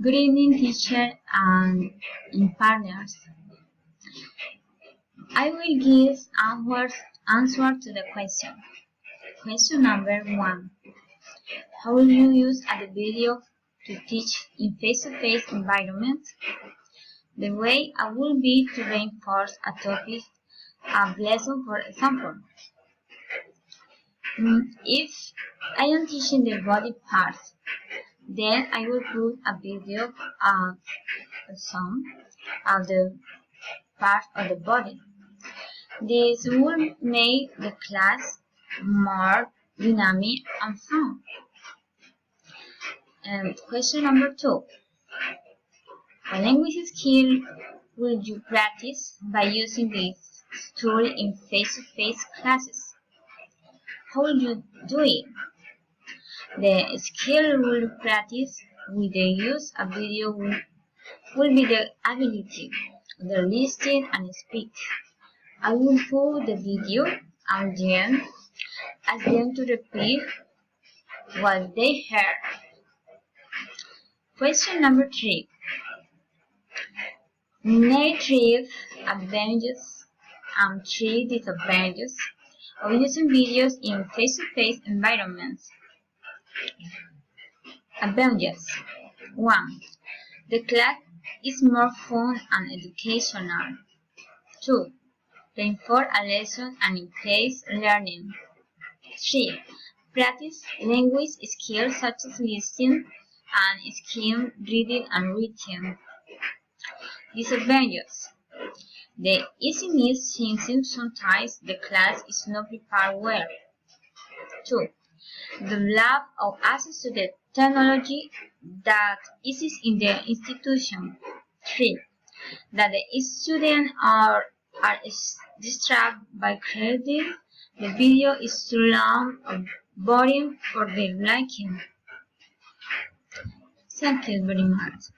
Good evening, teacher and partners. I will give answer to the question. Question number 1. How will you use a video to teach in face-to-face environment? The way I will be to reinforce a topic, a lesson for example. If I am teaching the body parts, then I will put a video of some of the part of the body. This will make the class more dynamic and fun. And question number 2. What language skill will you practice by using this tool in face-to-face classes? How will you do it? The skill will practice with the use of video will be the ability to listen and speak. I will put the video and then ask them to repeat what they heard. Question number 3. Name 3 advantages and 3 disadvantages of using videos in face-to-face environments. Advantages. 1. The class is more fun and educational. 2. Reinforce a lesson and increase learning. 3. Practice language skills such as listening and skim reading and writing. Disadvantages. The easiness since sometimes the class is not prepared well. 2. The lack of access to the technology that is in the institution. 3. That the students are distracted by creating the video is too long or boring for their liking. Thank you very much.